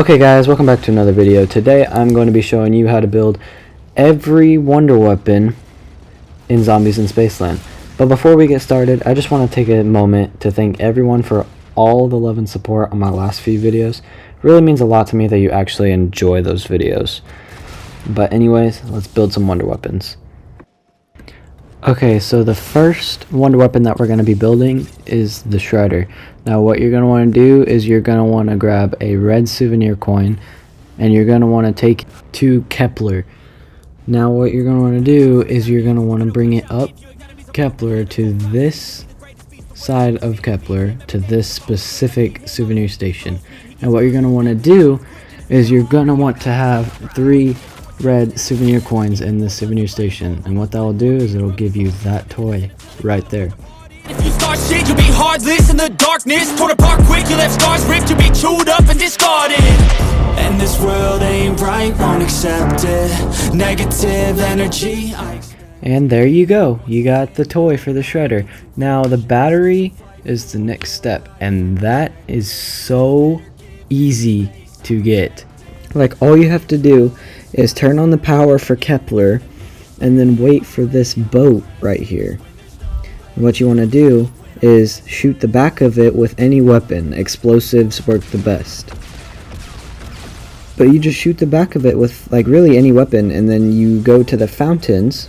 Okay guys, welcome back to another video. Today I'm going to be showing you how to build every wonder weapon in Zombies in Spaceland. But before we get started, I just want to take a moment to thank everyone for all the love and support on my last few videos. It really means a lot to me that you actually enjoy those videos. But anyways, let's build some wonder weapons. Okay, so the first wonder weapon that we're going to be building is the Shredder. Now what you're going to want to do is you're going to want to grab a red souvenir coin and you're going to want to take to Kepler. Now what you're going to want to do is you're going to want to bring it up Kepler to this side of Kepler to this specific souvenir station. And what you're going to want to do is you're going to want to have 3 red souvenir coins in the souvenir station, and what that will do is it'll give you that toy right there. If you start shit, you'll be heartless in the darkness. Torn apart quick, you left scars ripped, you'll be chewed up and discarded. And this world ain't right, won't accept it. Negative energy. And there you go, you got the toy for the Shredder. Now the battery is the next step, and that is so easy to get. Like, all you have to do is turn on the power for Kepler and then wait for this boat right here. And what you want to do is shoot the back of it with any weapon. Explosives work the best. But you just shoot the back of it with like really any weapon, and then you go to the fountains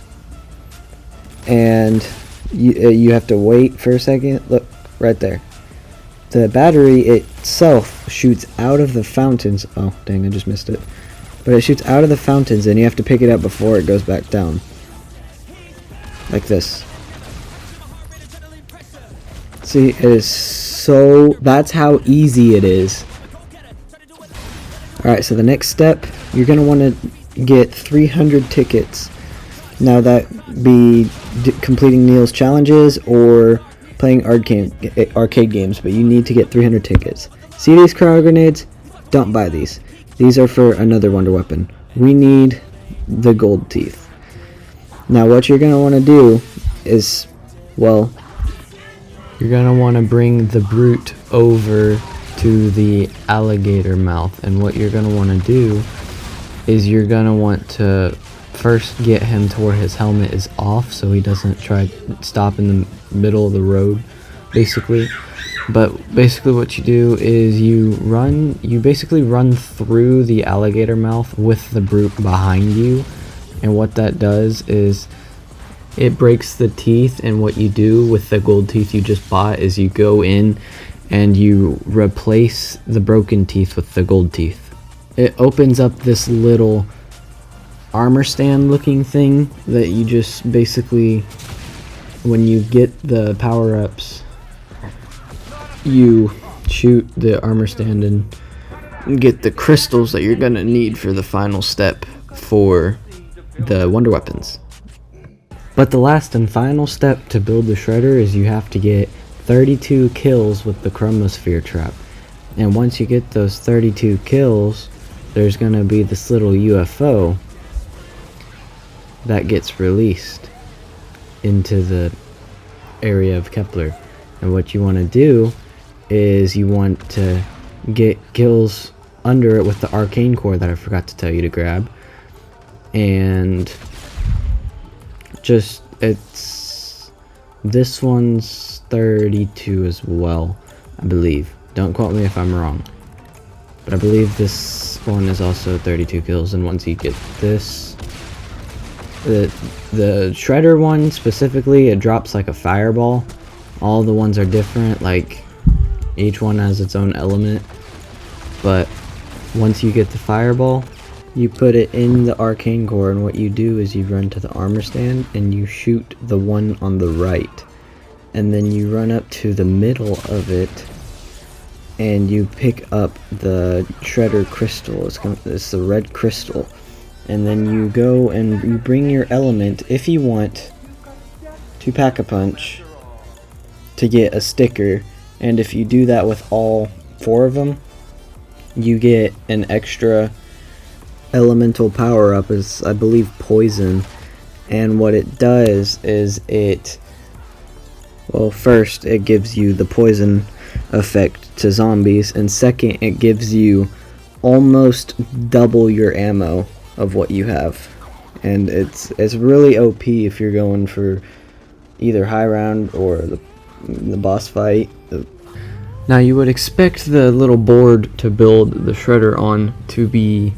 and you have to wait for a second. Look right there. The battery itself shoots out of the fountains. Oh dang, I just missed it. But it shoots out of the fountains and you have to pick it up before it goes back down. Like this. See, it is so... that's how easy it is. Alright, so the next step, you're going to want to get 300 tickets. Now that be completing Neil's challenges or playing arcade games, but you need to get 300 tickets. See these cryo grenades? Don't buy these. These are for another wonder weapon. We need the gold teeth. Now what you're going to want to do is, well, you're going to want to bring the brute over to the alligator mouth. And what you're going to want to do is you're going to want to first get him to where his helmet is off so he doesn't try to stop in the middle of the road, basically. But basically what you do is you basically run through the alligator mouth with the brute behind you, and what that does is it breaks the teeth. And what you do with the gold teeth you just bought is you go in and you replace the broken teeth with the gold teeth. It opens up this little armor stand looking thing that you just basically, when you get the power-ups, you shoot the armor stand and get the crystals that you're gonna need for the final step for the wonder weapons. But the last and final step to build the Shredder is you have to get 32 kills with the chromosphere trap. And once you get those 32 kills, there's gonna be this little UFO that gets released into the area of Kepler. And what you want to do is you want to get kills under it with the arcane core that I forgot to tell you to grab. And just, this one's 32 as well, I believe. Don't quote me if I'm wrong, but I believe this one is also 32 kills. And once you get this, the Shredder one specifically, it drops like a fireball. All the ones are different, like each one has its own element, but once you get the fireball, you put it in the arcane core, and what you do is you run to the armor stand and you shoot the one on the right, and then you run up to the middle of it and you pick up the Shredder crystal. It's the red crystal. And then you go and you bring your element, if you want, to Pack-a-Punch to get a sticker. And if you do that with all 4 of them, you get an extra elemental power-up, is I believe poison. And what it does is well, first it gives you the poison effect to zombies, and second it gives you almost double your ammo of what you have, and it's really OP if you're going for either high round or the boss fight. Now you would expect the little board to build the shredder on to be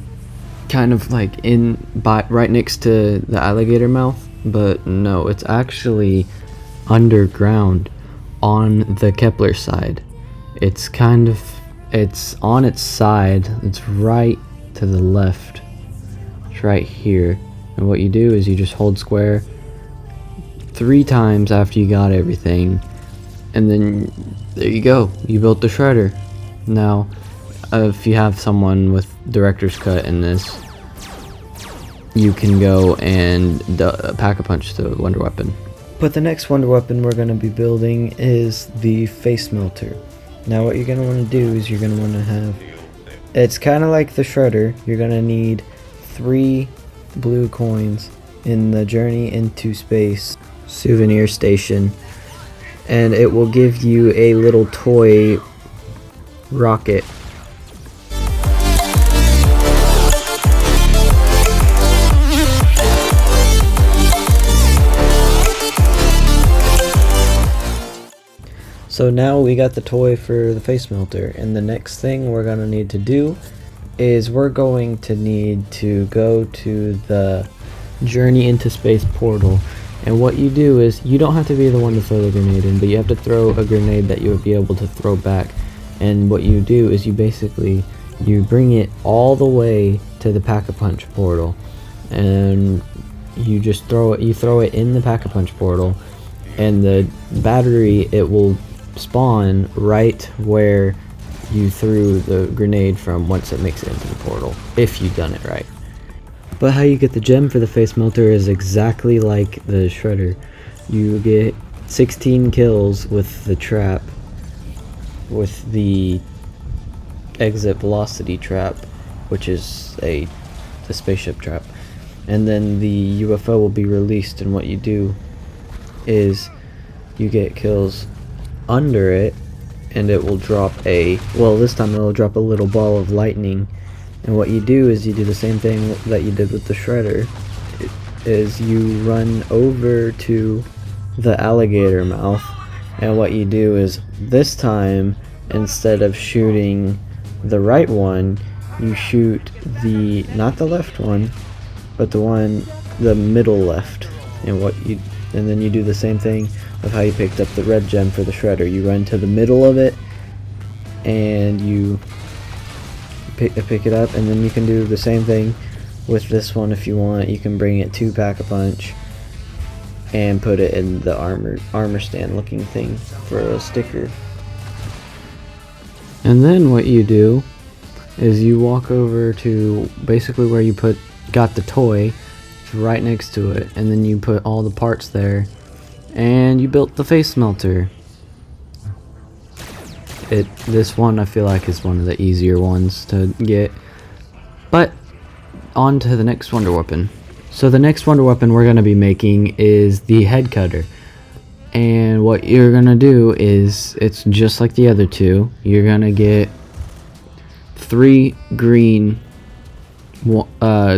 kind of like right next to the alligator mouth, but no, it's actually underground on the Kepler side. It's on its side. It's right to the left. It's right here. And what you do is you just hold square 3 times after you got everything, and then there you go. You built the shredder. Now, if you have someone with director's cut in this, you can go and pack-a-punch the wonder weapon. But the next wonder weapon we're going to be building is the face melter. Now what you're going to want to do is you're going to want to have, it's kind of like the shredder. You're going to need 3 blue coins in the Journey into Space souvenir station, and it will give you a little toy rocket. So now we got the toy for the face melter, and the next thing we're going to need to do is we're going to need to go to the Journey into Space portal. And what you do is, you don't have to be the one to throw the grenade in, but you have to throw a grenade that you would be able to throw back. And what you do is you bring it all the way to the Pack-a-Punch portal, and you just throw it in the Pack-a-Punch portal, and the battery, it will spawn right where you threw the grenade from once it makes it into the portal, if you've done it right. But how you get the gem for the face melter is exactly like the shredder. You get 16 kills with the trap, with the exit velocity trap, which is the spaceship trap, and then the UFO will be released, and what you do is you get kills under it, and it will drop this time it will drop a little ball of lightning. And what you do is you do the same thing that you did with the shredder, is you run over to the alligator mouth, and what you do is, this time, instead of shooting the right one, you shoot not the left one, but the middle left. And then you do the same thing of how you picked up the red gem for the shredder. You run to the middle of it, and you pick it up, and then you can do the same thing with this one if you want. You can bring it to Pack-a-Punch and put it in the armor stand looking thing for a sticker. And then what you do is you walk over to basically where you got the toy. It's right next to it, and then you put all the parts there, and you built the face melter. This one I feel like is one of the easier ones to get. But on to the next wonder weapon. So the next wonder weapon we're going to be making is the head cutter. And what you're going to do is, it's just like the other two. You're going to get 3 green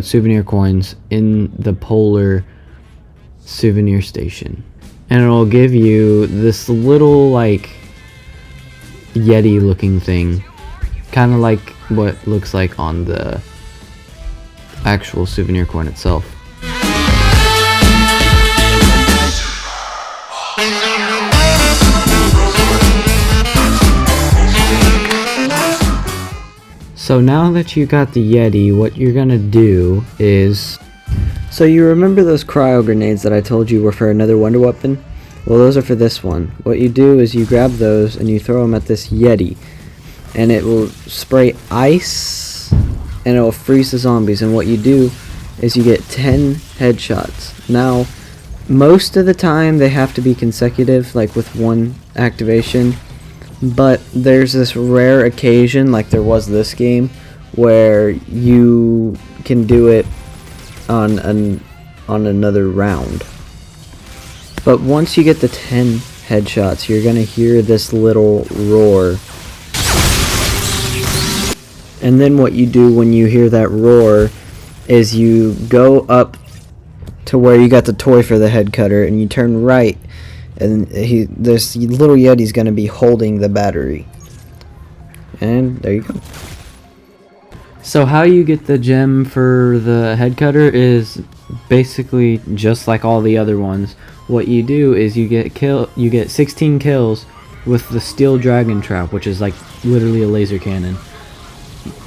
souvenir coins in the polar souvenir station. And it'll give you this little like Yeti looking thing, kind of like what looks like on the actual souvenir coin itself. So now that you got the Yeti, what you're gonna do is, so you remember those cryo grenades that I told you were for another wonder weapon? Well, those are for this one. What you do is you grab those and you throw them at this Yeti, and it will spray ice and it will freeze the zombies. And what you do is you get 10 headshots. Now, most of the time they have to be consecutive, like with one activation, but there's this rare occasion, like there was this game, where you can do it on another round. But once you get the 10 headshots, you're gonna hear this little roar, And then what you do when you hear that roar is you go up to where you got the toy for the head cutter, and you turn right, and this little Yeti's going to be holding the battery. And there you go. So how you get the gem for the head cutter is basically just like all the other ones. What you do is you get 16 kills with the steel dragon trap, which is like literally a laser cannon.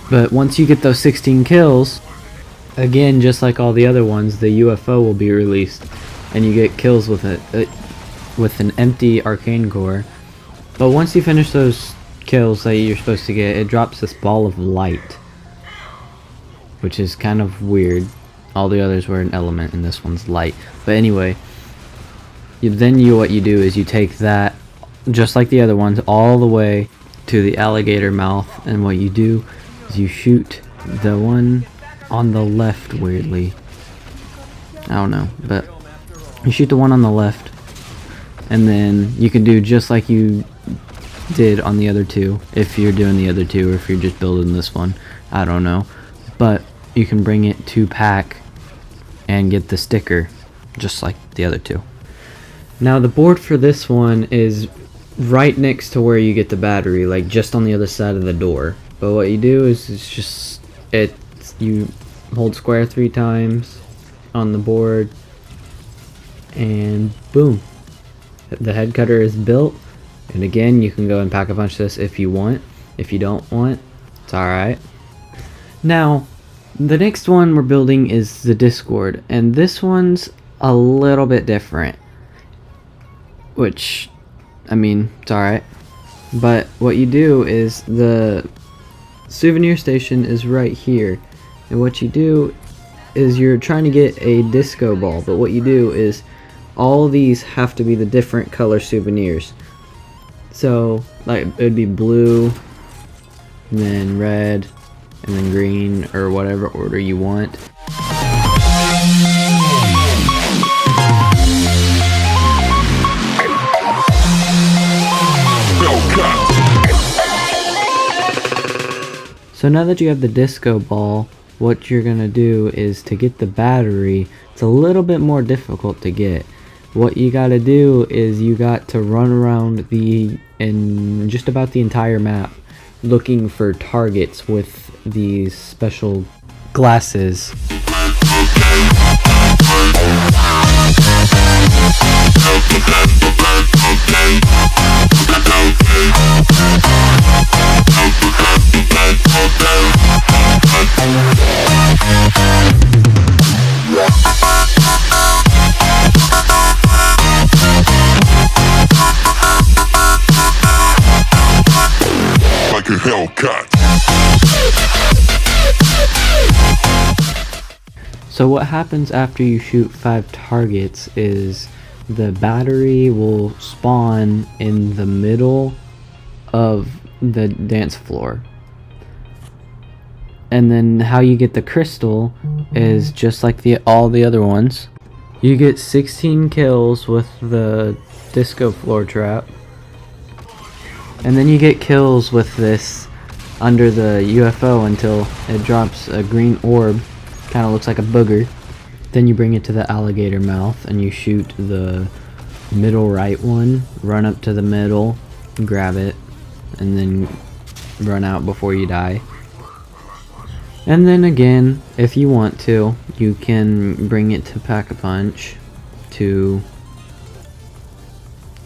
But once you get those 16 kills, again, just like all the other ones, the UFO will be released, and you get kills with it with an empty arcane core. But once you finish those kills that you're supposed to get, it drops this ball of light, which is kind of weird. All the others were an element, and this one's light. But anyway, what you do is you take that, just like the other ones, all the way to the alligator mouth, and what you do is you shoot the one on the left, weirdly. I don't know, but you shoot the one on the left, and then you can do just like you did on the other two, if you're doing the other two, or if you're just building this one. I don't know. But you can bring it to pack and get the sticker, just like the other two. Now the board for this one is right next to where you get the battery, like just on the other side of the door. But what you do is you hold square 3 times on the board, and boom, the head cutter is built. And again, you can go and pack a bunch of this if you want. If you don't want, it's alright. Now, the next one we're building is the Discord, and this one's a little bit different. Which, I mean, it's alright. But what you do is the souvenir station is right here. And what you do is you're trying to get a disco ball, but what you do is all these have to be the different color souvenirs. So, like, it would be blue, and then red, and then green, or whatever order you want. So now that you have the disco ball, what you're gonna do is to get the battery. It's a little bit more difficult to get. What you gotta do is you got to run around in just about the entire map looking for targets with these special glasses. Like a Hellcat. So what happens after you shoot 5 targets is the battery will spawn in the middle of the dance floor. And then how you get the crystal is just like all the other ones. You get 16 kills with the disco floor trap. And then you get kills with this under the UFO until it drops a green orb. Kind of looks like a booger. Then you bring it to the alligator mouth and you shoot the middle right one, run up to the middle, grab it, and then run out before you die. And then again, if you want to, you can bring it to Pack-a-Punch to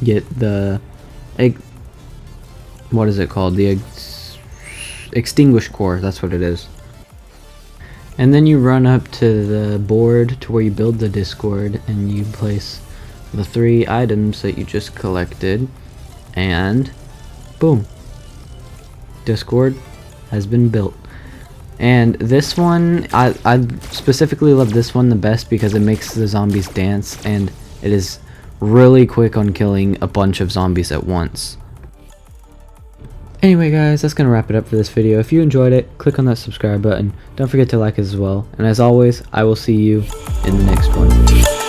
get the what is it called? The extinguish core, that's what it is. And then you run up to the board to where you build the Discord, and you place the 3 items that you just collected, and boom, Discord has been built. And this one, I specifically love this one the best because it makes the zombies dance, and it is really quick on killing a bunch of zombies at once. Anyway guys, that's going to wrap it up for this video. If you enjoyed it, click on that subscribe button. Don't forget to like it as well. And as always, I will see you in the next one.